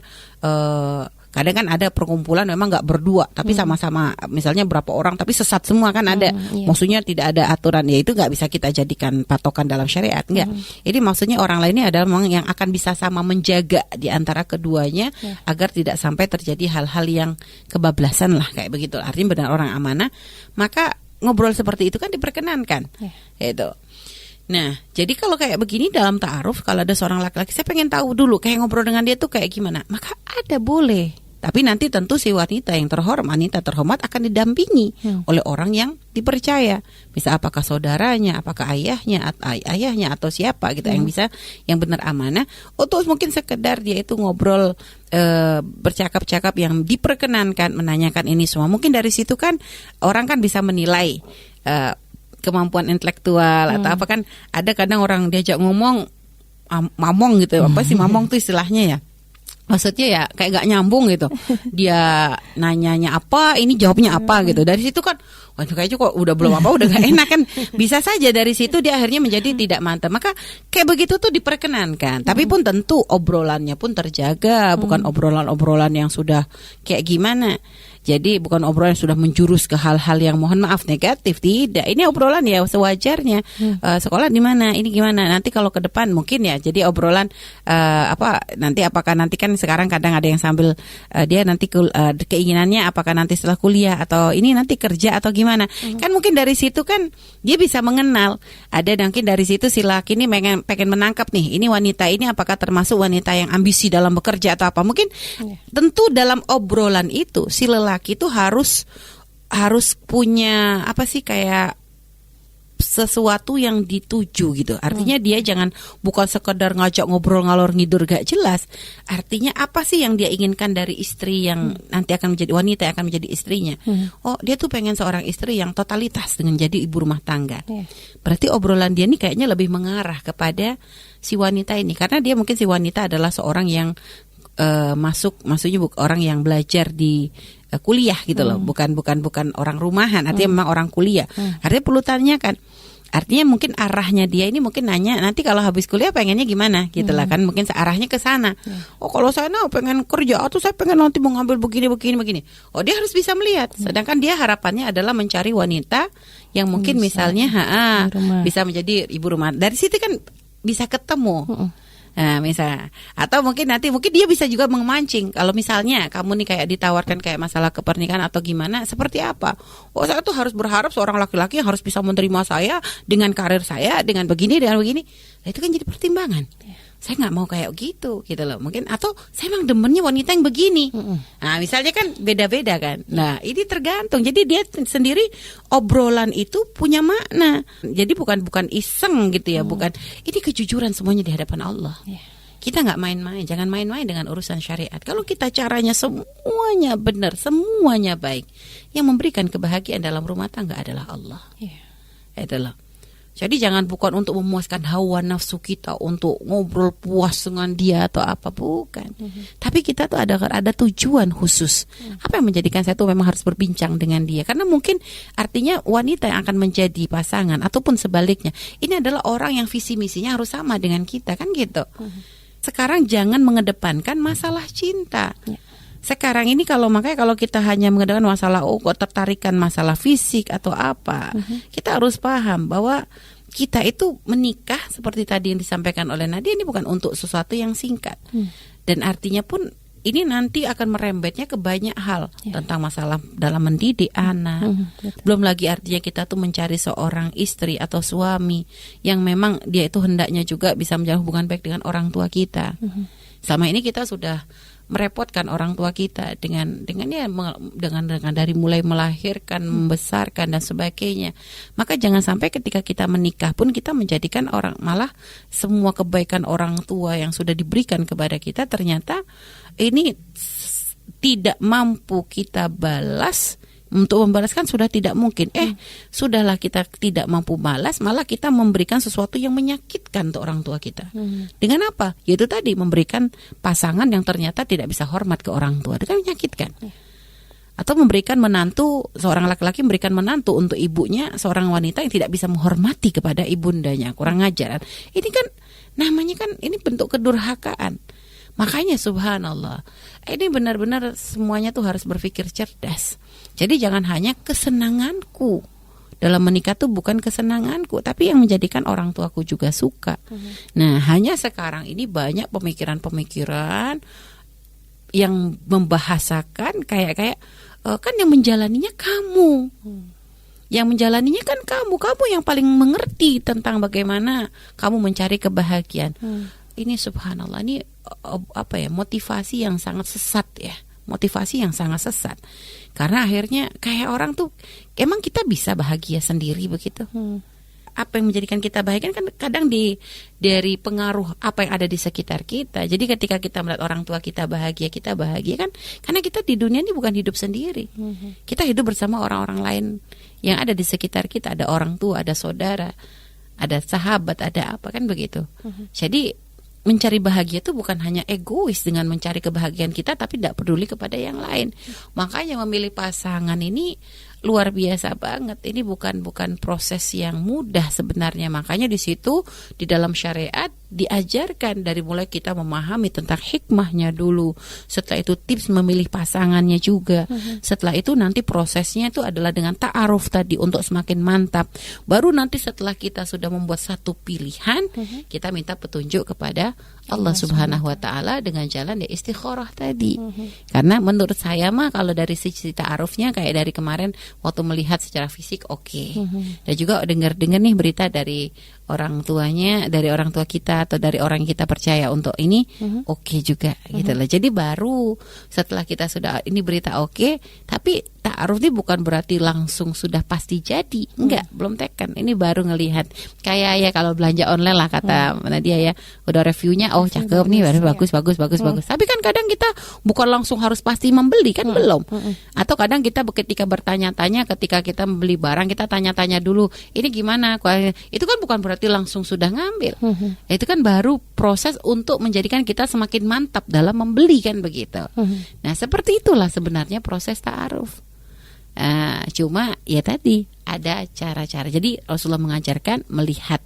S1: kadang kan ada perkumpulan memang nggak berdua, tapi sama-sama misalnya berapa orang tapi sesat semua kan ada. Maksudnya tidak ada aturan, ya itu nggak bisa kita jadikan patokan dalam syariat, enggak. Jadi maksudnya orang lainnya adalah memang yang akan bisa sama menjaga di antara keduanya agar tidak sampai terjadi hal-hal yang kebablasan lah kayak begitu. Artinya benar orang amanah, maka ngobrol seperti itu kan diperkenankan. Itu. Nah, jadi kalau kayak begini dalam ta'aruf, kalau ada seorang laki-laki, saya pengen tahu dulu kayak ngobrol dengan dia tuh kayak gimana, maka ada boleh. Tapi nanti tentu si wanita terhormat akan didampingi oleh orang yang dipercaya. Bisa apakah saudaranya, apakah ayahnya atau siapa gitu yang benar amanah. Atau mungkin sekedar dia itu ngobrol bercakap-cakap yang diperkenankan, menanyakan ini semua. Mungkin dari situ kan orang kan bisa menilai kemampuan intelektual atau apa kan. Ada kadang orang diajak ngomong mamong gitu. Apa sih mamong tuh istilahnya ya? Maksudnya ya kayak gak nyambung gitu. Dia nanyanya apa, ini jawabnya apa gitu. Dari situ kan, wah kayaknya kok udah belum apa, udah gak enak kan. Bisa saja dari situ dia akhirnya menjadi tidak mantap. Maka kayak begitu tuh diperkenankan. Tapi pun tentu obrolannya pun terjaga. Bukan obrolan-obrolan yang sudah kayak gimana. Jadi bukan obrolan yang sudah menjurus ke hal-hal yang mohon maaf negatif, tidak. Ini obrolan ya sewajarnya. Sekolah di mana? Ini gimana? Nanti kalau ke depan mungkin ya. Jadi obrolan nanti apakah nanti kan sekarang kadang ada yang sambil dia nanti keinginannya apakah nanti setelah kuliah atau ini nanti kerja atau gimana. Kan mungkin dari situ kan dia bisa mengenal. Ada mungkin dari situ si laki ini pengen menangkap nih. Ini wanita ini apakah termasuk wanita yang ambisi dalam bekerja atau apa? Mungkin tentu dalam obrolan itu si lelaki itu harus punya kayak sesuatu yang dituju gitu. Artinya dia bukan sekedar ngajak ngobrol ngalor ngidur gak jelas. Artinya apa sih yang dia inginkan dari istri yang nanti akan menjadi wanita yang akan menjadi istrinya. Oh, dia tuh pengen seorang istri yang totalitas dengan jadi ibu rumah tangga. Berarti obrolan dia ini kayaknya lebih mengarah kepada si wanita ini, karena dia mungkin si wanita adalah seorang yang maksudnya orang yang belajar di kuliah gitu loh, bukan orang rumahan, artinya memang orang kuliah. Artinya perlu tanyakan. Artinya mungkin arahnya dia ini mungkin nanya nanti kalau habis kuliah pengennya gimana gitu lah kan, mungkin arahnya ke sana. Oh, kalau saya pengen kerja atau saya pengen nanti mau ngambil begini. Oh, dia harus bisa melihat. Sedangkan dia harapannya adalah mencari wanita yang mungkin misalnya bisa menjadi ibu rumah. Dari situ kan bisa ketemu. Nah, misalnya, atau mungkin dia bisa juga memancing. Kalau misalnya kamu nih kayak ditawarkan kayak masalah kepernikahan atau gimana, seperti apa? Oh, saya tuh harus berharap seorang laki-laki yang harus bisa menerima saya dengan karir saya, dengan begini. Nah, itu kan jadi pertimbangan. Saya nggak mau kayak gitu loh. Mungkin atau saya memang demennya wanita yang begini. Nah, misalnya kan beda-beda kan. Nah, ini tergantung. Jadi dia sendiri obrolan itu punya makna. Jadi bukan iseng gitu ya, bukan. Ini kejujuran semuanya di hadapan Allah. Kita nggak main-main, jangan main-main dengan urusan syariat. Kalau kita caranya semuanya benar, semuanya baik, yang memberikan kebahagiaan dalam rumah tangga adalah Allah. Jadi jangan bukan untuk memuaskan hawa nafsu kita, untuk ngobrol puas dengan dia atau apa, bukan. Tapi kita tuh ada tujuan khusus. Apa yang menjadikan saya tuh memang harus berbincang dengan dia? Karena mungkin artinya wanita yang akan menjadi pasangan ataupun sebaliknya, ini adalah orang yang visi misinya harus sama dengan kita, kan gitu. Sekarang jangan mengedepankan masalah cinta. Sekarang ini kalau kita hanya mengedepankan masalah ketertarikan masalah fisik atau apa, kita harus paham bahwa kita itu menikah seperti tadi yang disampaikan oleh Nadia, ini bukan untuk sesuatu yang singkat. Dan artinya pun ini nanti akan merembetnya ke banyak hal tentang masalah dalam mendidik anak. Belum lagi artinya kita tuh mencari seorang istri atau suami yang memang dia itu hendaknya juga bisa menjalin hubungan baik dengan orang tua kita. Selama ini kita sudah merepotkan orang tua kita dengan dari mulai melahirkan, membesarkan dan sebagainya. Maka jangan sampai ketika kita menikah pun kita menjadikan orang, malah semua kebaikan orang tua yang sudah diberikan kepada kita ternyata ini tidak mampu kita balas. Untuk membalaskan sudah tidak mungkin. Sudahlah kita tidak mampu balas, malah kita memberikan sesuatu yang menyakitkan untuk orang tua kita. Dengan apa? Yaitu tadi memberikan pasangan yang ternyata tidak bisa hormat ke orang tua. Itu kan menyakitkan. Atau memberikan menantu, seorang laki-laki memberikan menantu untuk ibunya, seorang wanita yang tidak bisa menghormati kepada ibundanya, kurang ajar. Ini kan namanya kan ini bentuk kedurhakaan. Makanya subhanallah, ini benar-benar semuanya tuh harus berpikir cerdas. Jadi jangan hanya kesenanganku. Dalam menikah tuh bukan kesenanganku, tapi yang menjadikan orang tuaku juga suka. Nah, hanya sekarang ini banyak pemikiran-pemikiran yang membahasakan kayak kan yang menjalaninya kamu. Yang menjalaninya kan kamu yang paling mengerti tentang bagaimana kamu mencari kebahagiaan. Ini subhanallah, ini motivasi yang sangat sesat ya. Motivasi yang sangat sesat. Karena akhirnya kayak orang tuh, emang kita bisa bahagia sendiri begitu? Apa yang menjadikan kita bahagia kan kadang dari pengaruh apa yang ada di sekitar kita. Jadi ketika kita melihat orang tua kita bahagia kan karena kita di dunia ini bukan hidup sendiri. Kita hidup bersama orang-orang lain yang ada di sekitar kita. Ada orang tua, ada saudara, ada sahabat, ada apa kan begitu. Jadi mencari bahagia itu bukan hanya egois dengan mencari kebahagiaan kita, tapi tidak peduli kepada yang lain. Makanya memilih pasangan ini luar biasa banget. Ini bukan proses yang mudah sebenarnya. Makanya di situ di dalam syariat diajarkan dari mulai kita memahami tentang hikmahnya dulu. Setelah itu tips memilih pasangannya juga. Setelah itu nanti prosesnya itu adalah dengan ta'aruf tadi untuk semakin mantap. Baru nanti setelah kita sudah membuat satu pilihan, kita minta petunjuk kepada Allah Subhanahu wa Ta'ala dengan jalan ya istikharah tadi. Karena menurut saya mah kalau dari sisi ta'arufnya kayak dari kemarin waktu melihat secara fisik oke. Dan juga dengar-dengar nih berita dari orang tuanya, dari orang tua kita atau dari orang yang kita percaya untuk ini oke juga gitu loh. Jadi baru setelah kita sudah ini berita oke, tapi ta'aruf ini bukan berarti langsung sudah pasti jadi. Enggak, belum teken. Ini baru ngelihat. Kayak ya kalau belanja online lah kata Nadia ya, udah reviewnya oh cakep nih, bagus. Tapi kan kadang kita bukan langsung harus pasti membeli kan belum. Atau kadang kita ketika bertanya-tanya ketika kita membeli barang kita tanya-tanya dulu, ini gimana? Itu kan bukan berarti langsung sudah ngambil. Itu kan baru proses untuk menjadikan kita semakin mantap dalam membeli kan begitu. Nah, seperti itulah sebenarnya proses ta'aruf. Cuma ya tadi ada cara-cara. Jadi Rasulullah mengajarkan melihat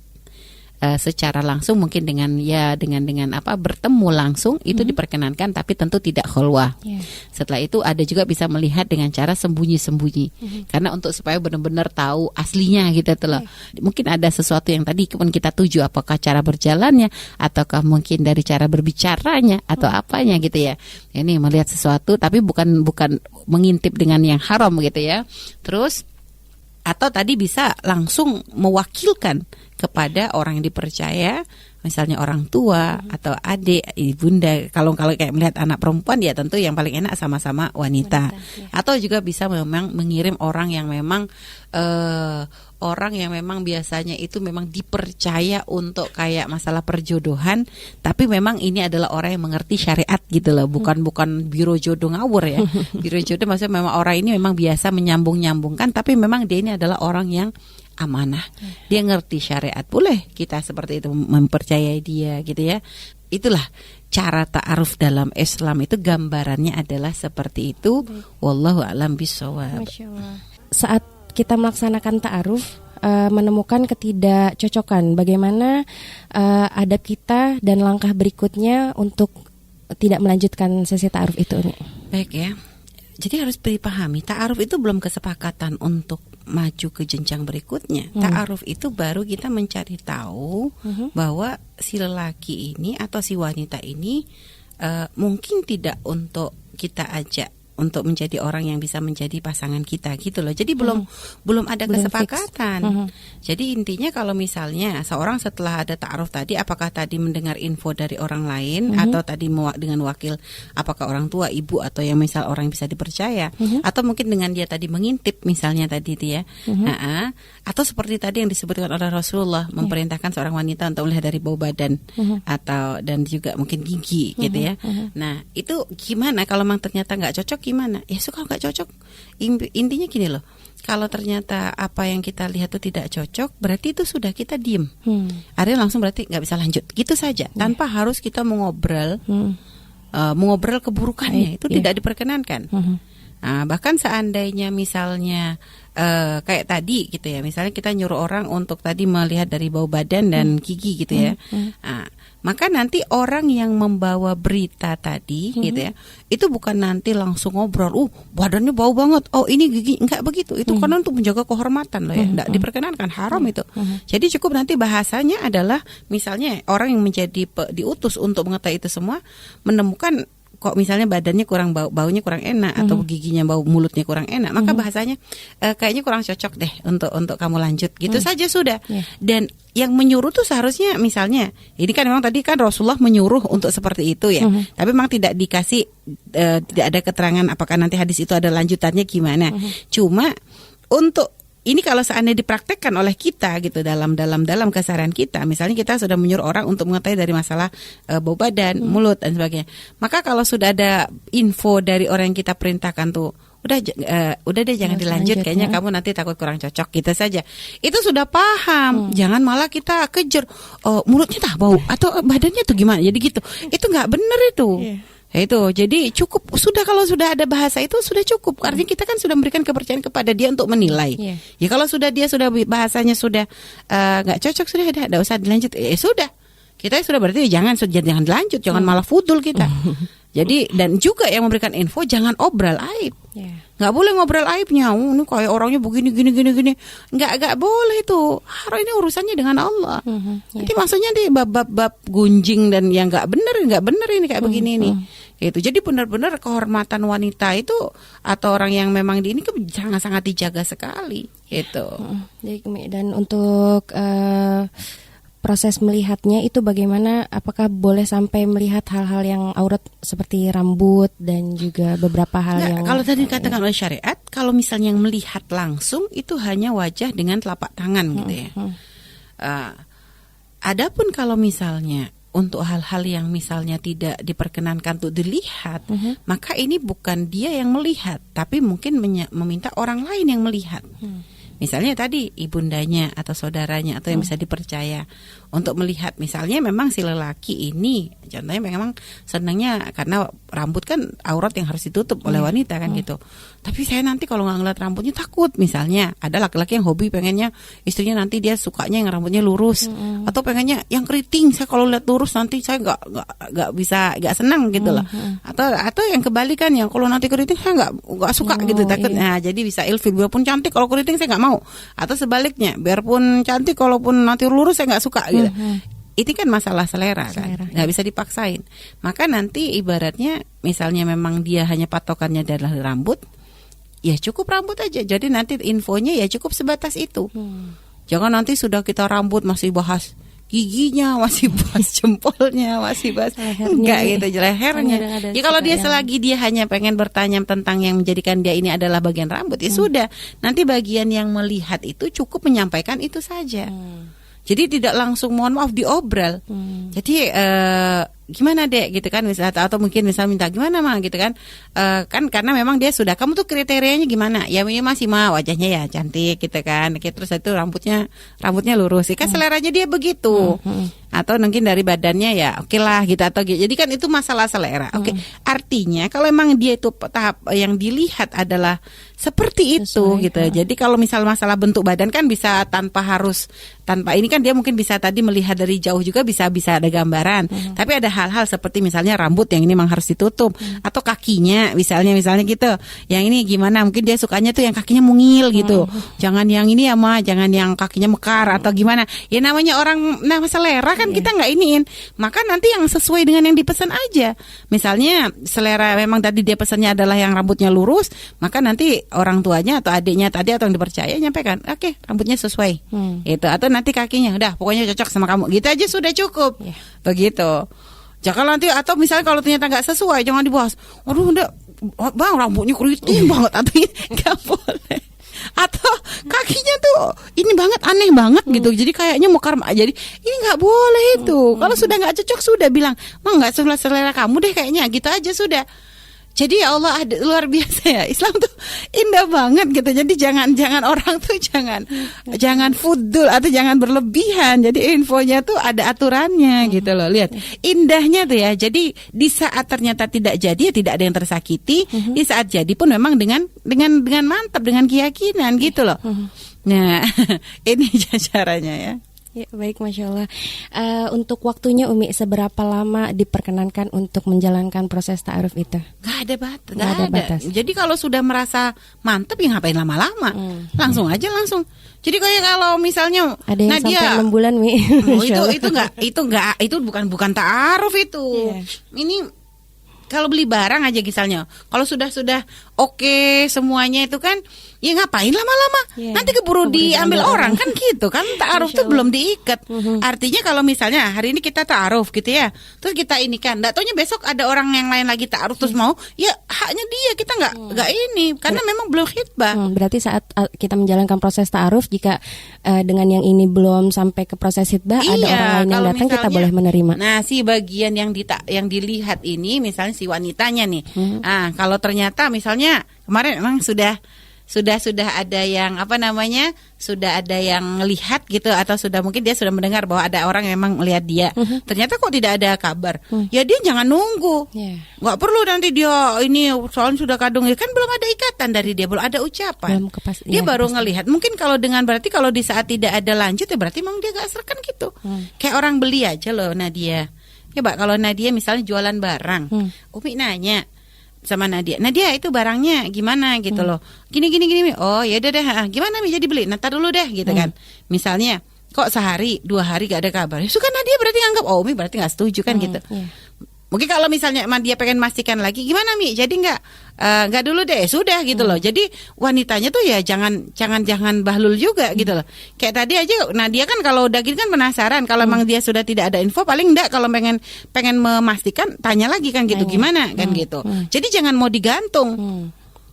S1: secara langsung mungkin dengan bertemu langsung itu diperkenankan, tapi tentu tidak khulwah. Setelah itu ada juga bisa melihat dengan cara sembunyi-sembunyi. Karena untuk supaya benar-benar tahu aslinya gitu loh. Mungkin ada sesuatu yang tadi kita tuju, apakah cara berjalannya ataukah mungkin dari cara berbicaranya atau apanya gitu ya. Ini melihat sesuatu tapi bukan mengintip dengan yang haram gitu ya. Terus atau tadi bisa langsung mewakilkan kepada orang yang dipercaya, misalnya orang tua atau adik, ibunda. Kalau kayak melihat anak perempuan ya tentu yang paling enak sama-sama wanita. Atau juga bisa memang mengirim orang yang memang biasanya itu memang dipercaya untuk kayak masalah perjodohan, tapi memang ini adalah orang yang mengerti syariat gitu loh, bukan biro jodoh ngawur ya. Biro jodoh maksudnya memang orang ini memang biasa menyambung-nyambungkan, tapi memang dia ini adalah orang yang amanah. Dia ngerti syariat. Boleh kita seperti itu mempercayai dia gitu ya. Itulah cara ta'aruf dalam Islam, itu gambarannya adalah seperti itu. Wallahu a'lam bishawab.
S2: Saat kita melaksanakan ta'aruf, menemukan ketidakcocokan, bagaimana adab kita dan langkah berikutnya untuk tidak melanjutkan sesi ta'aruf itu nih?
S1: Baik ya. Jadi harus dipahami, ta'aruf itu belum kesepakatan untuk maju ke jenjang berikutnya. Ta'aruf itu baru kita mencari tahu bahwa si lelaki ini atau si wanita ini mungkin tidak untuk kita ajak untuk menjadi orang yang bisa menjadi pasangan kita gitu loh. Jadi belum ada kesepakatan. Jadi intinya kalau misalnya seorang setelah ada ta'aruf tadi, apakah tadi mendengar info dari orang lain atau tadi dengan wakil, apakah orang tua, ibu atau yang misal orang yang bisa dipercaya, atau mungkin dengan dia tadi mengintip misalnya tadi itu ya. Atau seperti tadi yang disebutkan oleh Rasulullah, memerintahkan seorang wanita untuk melihat dari bau badan atau dan juga mungkin gigi gitu ya. Nah, itu gimana kalau memang ternyata nggak cocok? Gimana? Ya suka nggak cocok. Intinya gini loh, kalau ternyata apa yang kita lihat itu tidak cocok, berarti itu sudah kita diem. Artinya langsung berarti nggak bisa lanjut. Gitu saja, tanpa harus kita mengobrol keburukannya. Itu tidak diperkenankan. Bahkan seandainya misalnya kayak tadi gitu ya, misalnya kita nyuruh orang untuk tadi melihat dari bau badan dan gigi gitu ya. Maka nanti orang yang membawa berita tadi gitu ya, itu bukan nanti langsung ngobrol, badannya bau banget, ini gigi, enggak begitu. Itu karena untuk menjaga kehormatan loh ya, enggak diperkenankan, haram itu. Jadi cukup nanti bahasanya adalah misalnya orang yang menjadi diutus untuk mengetahui itu semua menemukan kok misalnya badannya kurang baunya kurang enak atau giginya mulutnya kurang enak, maka bahasanya kayaknya kurang cocok deh untuk kamu lanjut gitu saja sudah. Dan yang menyuruh tuh seharusnya misalnya ini kan memang tadi kan Rasulullah menyuruh untuk seperti itu ya, tapi memang tidak dikasih tidak ada keterangan apakah nanti hadis itu ada lanjutannya gimana. Cuma untuk ini kalau seandainya dipraktekkan oleh kita gitu dalam keseharian kita, misalnya kita sudah menyuruh orang untuk mengetahui dari masalah bau badan, mulut dan sebagainya. Maka kalau sudah ada info dari orang yang kita perintahkan tuh, udah deh jangan dilanjut, kayaknya kamu nanti takut kurang cocok gitu saja. Itu sudah paham. Jangan malah kita kejar mulutnya tak bau atau badannya tuh gimana. Jadi gitu. Itu nggak benar itu. Itu jadi cukup sudah, kalau sudah ada bahasa itu sudah cukup. Artinya kita kan sudah memberikan kepercayaan kepada dia untuk menilai. Ya kalau sudah dia sudah bahasanya sudah nggak cocok, sudah tidak usah dilanjut. Sudah kita sudah berarti jangan dilanjut, jangan malah fudul kita. Jadi dan juga yang memberikan info jangan obral aib. Nggak boleh ngobrol aibnya. Ini kayak orangnya begini gini. Nggak boleh itu. Harus ini urusannya dengan Allah. Jadi maksudnya di bab gunjing dan yang nggak benar ini kayak begini nih. Gitu. Jadi benar-benar kehormatan wanita itu atau orang yang memang di ini sangat-sangat dijaga sekali. Gitu.
S2: Dan untuk proses melihatnya itu bagaimana? Apakah boleh sampai melihat hal-hal yang aurat seperti rambut dan juga beberapa hal yang...
S1: Kalau tadi dikatakan oleh syariat, kalau misalnya yang melihat langsung itu hanya wajah dengan telapak tangan gitu ya. Adapun kalau misalnya untuk hal-hal yang misalnya tidak diperkenankan untuk dilihat, maka ini bukan dia yang melihat, tapi mungkin meminta orang lain yang melihat. Misalnya tadi ibundanya atau saudaranya atau yang bisa dipercaya untuk melihat, misalnya memang si lelaki ini contohnya memang senangnya karena rambut kan aurat yang harus ditutup oleh wanita kan gitu. Tapi saya nanti kalau nggak ngeliat rambutnya takut, misalnya ada laki-laki yang hobi pengennya istrinya nanti dia sukanya yang rambutnya lurus atau pengennya yang keriting, saya kalau lihat lurus nanti saya nggak senang gitu loh. Atau yang kebalikan yang kalau nanti keriting saya nggak suka gitu takut. Nah jadi bisa ilfil, biarpun cantik kalau keriting saya nggak mau, atau sebaliknya biarpun cantik kalaupun nanti lurus saya nggak suka gitu. Itu kan masalah selera kan, nggak bisa dipaksain. Maka nanti ibaratnya misalnya memang dia hanya patokannya adalah rambut, ya cukup rambut aja. Jadi nanti infonya ya cukup sebatas itu. Jangan nanti sudah kita rambut masih bahas giginya, masih bahas jempolnya, masih bahas enggak gitu, lehernya. Ya kalau dia selagi dia hanya pengen bertanya tentang yang menjadikan dia ini adalah bagian rambut, ya sudah. Nanti bagian yang melihat itu cukup menyampaikan itu saja. Jadi tidak langsung mohon maaf diobral. Jadi gimana dek gitu kan, misalnya atau mungkin misal minta gimana mah gitu kan, kan karena memang dia sudah, kamu tuh kriterianya gimana ya, masih mah wajahnya ya cantik gitu kan, terus itu rambutnya lurus, kan seleranya dia begitu. Atau mungkin dari badannya ya oke lah gitu, atau jadi kan itu masalah selera. Oke. Artinya kalau memang dia itu tahap yang dilihat adalah seperti itu gitu. Jadi kalau misal masalah bentuk badan kan bisa tanpa ini kan dia mungkin bisa tadi melihat dari jauh juga bisa ada gambaran. Tapi ada hal-hal seperti misalnya rambut yang ini memang harus ditutup, atau kakinya misalnya gitu. Yang ini gimana? Mungkin dia sukanya tuh yang kakinya mungil gitu. Jangan yang ini ya mah, jangan yang kakinya mekar atau gimana. Ya namanya orang selera kan kita nggak iniin. Maka nanti yang sesuai dengan yang dipesan aja. Misalnya selera memang tadi dia pesannya adalah yang rambutnya lurus, maka nanti orang tuanya atau adiknya tadi atau yang dipercaya nyampaikan, oke, rambutnya sesuai. Itu, atau nanti kakinya udah pokoknya cocok sama kamu. Gitu aja sudah cukup. Begitu. Jangan nanti, atau misalnya kalau ternyata nggak sesuai jangan dibahas. Aduh udah bang rambutnya keriting banget, atau nggak boleh. Atau kakinya tuh ini banget, aneh banget gitu. Jadi kayaknya mekar. Jadi ini nggak boleh itu. Kalau sudah nggak cocok sudah bilang, mah nggak selera kamu deh kayaknya, gitu aja sudah. Jadi ya Allah luar biasa ya, Islam tuh indah banget gitu. Jadi jangan orang tuh jangan fudul atau jangan berlebihan. Jadi infonya tuh ada aturannya gitu loh. Lihat indahnya tuh ya. Jadi di saat ternyata tidak jadi ya tidak ada yang tersakiti. Di saat jadi pun memang dengan mantap, dengan keyakinan gitu loh. Nah ini caranya ya.
S2: Ya, baik, Masya Allah. Untuk waktunya Umi, seberapa lama diperkenankan untuk menjalankan proses ta'aruf itu?
S1: Gak ada batas. Jadi kalau sudah merasa mantep ya ngapain lama-lama, langsung. Jadi kayak kalau misalnya
S2: ada yang sampai 6 bulan, Mi.
S1: Itu bukan ta'aruf itu. Ini kalau beli barang aja misalnya, kalau sudah oke semuanya itu kan, ya ngapain lama-lama? Nanti keburu diambil orang kan gitu kan. Ta'aruf tuh belum diikat. Artinya kalau misalnya hari ini kita ta'aruf gitu ya, terus kita ini kan, nggak taunya besok ada orang yang lain lagi ta'aruf terus mau, ya haknya dia, kita nggak ini karena memang belum khitbah.
S2: Berarti saat kita menjalankan proses ta'aruf, jika dengan yang ini belum sampai ke proses khitbah, ada orang lain yang datang, kita boleh menerima.
S1: Nah, si bagian yang dilihat ini misalnya si wanitanya nih. Kalau ternyata misalnya kemarin memang sudah sudah ada yang sudah ada yang melihat gitu, atau sudah mungkin dia sudah mendengar bahwa ada orang yang memang melihat dia. Ternyata kok tidak ada kabar. Ya dia jangan nunggu. Nggak perlu nanti dia ini soalnya sudah kadung, kan belum ada ikatan dari dia, belum ada ucapan. Dia baru ngelihat. Mungkin kalau berarti kalau di saat tidak ada lanjut ya berarti memang dia gak serkan gitu. Kayak orang beli aja loh Nadia. Coba kalau Nadia misalnya jualan barang, Umi nanya sama Nadia itu barangnya gimana gitu loh, gini, oh ya udah deh, gimana Mi jadi beli, ntar dulu deh gitu kan. Misalnya kok sehari 2 hari gak ada kabar, itu kan Nadia berarti nganggap Umi berarti gak setuju kan gitu. Mungkin kalau misalnya dia pengen memastikan lagi, gimana Mi jadi nggak dulu deh, sudah gitu loh. Jadi wanitanya tuh ya jangan bahlul juga gitu loh. Kayak tadi aja Nadia kan kalau udah gini kan penasaran, kalau emang dia sudah tidak ada info, paling enggak kalau pengen memastikan tanya lagi kan gitu, gimana kan gitu. Jadi jangan mau digantung.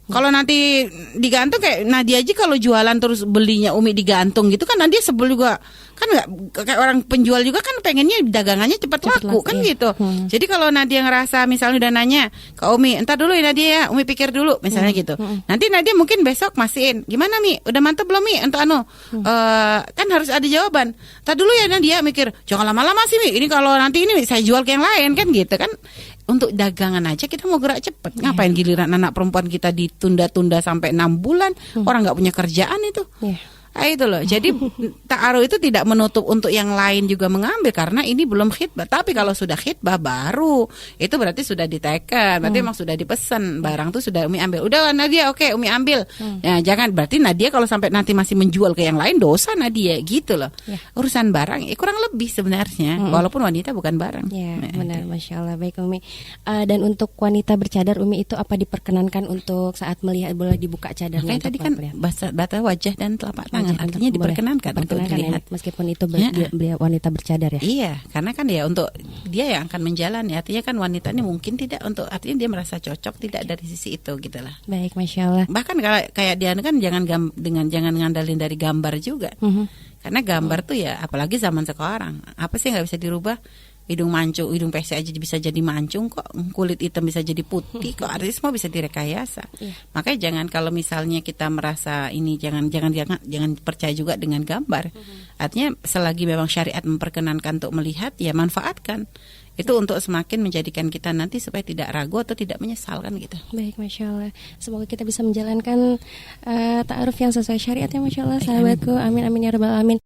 S1: Kalau nanti digantung kayak Nadia aja kalau jualan terus belinya Umi digantung gitu kan Nadia sebel juga. Kan nggak kayak orang penjual juga kan pengennya dagangannya cepat laku kan gitu. Jadi kalau Nadia ngerasa misalnya udah nanya ke Umi, entar dulu ya Nadia ya, Umi pikir dulu misalnya gitu. Nanti Nadia mungkin besok masihin, gimana Mi? Udah mantap belum Mi? Untuk kan harus ada jawaban. Entar dulu ya Nadia mikir, jangan lama-lama sih Mi. Ini kalau nanti ini saya jual ke yang lain kan gitu kan. Untuk dagangan aja kita mau gerak cepet. Ngapain giliran anak perempuan kita ditunda-tunda sampai 6 bulan. Orang gak punya kerjaan itu. Itu loh. Jadi ta'aruf itu tidak menutup untuk yang lain juga mengambil, karena ini belum khitbah. Tapi kalau sudah khitbah baru, itu berarti sudah diteken. Berarti memang sudah dipesan, barang tuh sudah Umi ambil. Udah Nadia, oke Umi ambil. Ya jangan berarti Nadia kalau sampai nanti masih menjual ke yang lain, dosa Nadia gitu loh. Urusan barang kurang lebih sebenarnya, walaupun wanita bukan barang.
S2: Benar, Masya Allah. Baik Umi. Dan untuk wanita bercadar Umi, itu apa diperkenankan untuk saat melihat boleh dibuka cadarnya?
S1: Makanya tadi kan bata wajah dan telapak tangan, artinya diperkenankan untuk dilihat.
S2: Meskipun itu beliau wanita bercadar ya.
S1: Iya, karena kan ya untuk dia yang akan menjalani, artinya kan wanita ini mungkin tidak untuk, artinya dia merasa cocok tidak dari sisi itu gitulah.
S2: Baik, Masya Allah.
S1: Bahkan kayak dia kan jangan ngandalin dari gambar juga. Karena gambar tuh ya apalagi zaman sekarang, apa sih nggak bisa dirubah? Hidung mancung, hidung pesek aja bisa jadi mancung kok, kulit hitam bisa jadi putih kok, artinya semua bisa direkayasa. Makanya jangan kalau misalnya kita merasa ini jangan percaya juga dengan gambar. Artinya selagi memang syariat memperkenankan untuk melihat, ya manfaatkan. Itu untuk semakin menjadikan kita nanti supaya tidak ragu atau tidak menyesal kan gitu.
S2: Baik, Masya Allah. Semoga kita bisa menjalankan ta'aruf yang sesuai syariat ya Masya Allah, sahabatku. Amin, amin ya rabbal alamin.